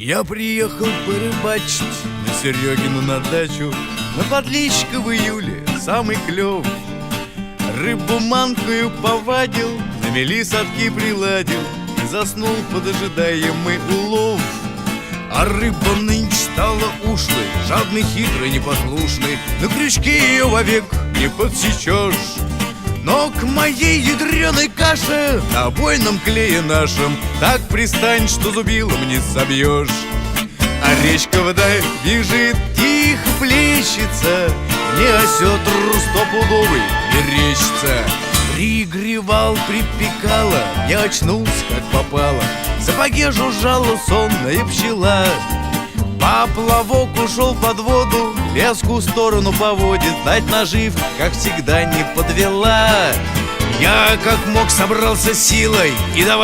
Я приехал порыбачить на Серегину на дачу. На подлещика в июле самый клев. Рыбу манкою повадил, на мели садки приладил и заснул под ожидаемый улов. А рыба нынче стала ушлой, жадной, хитрой, непослушной. На крючке ее вовек не подсечешь. Но к моей ядреной каше на обойном клее нашем так пристань, что зубилом не собьешь. А речка вдаль бежит, тихо плещется, не осетр стопудовый мерещится. Пригревал, припекало, я очнулся как попало. В сапоге жужжала сонная пчела. Поплавок ушел под воду, леску в сторону поводит. Знать наживка, как всегда, не подвела. Я как мог собрался силой и давай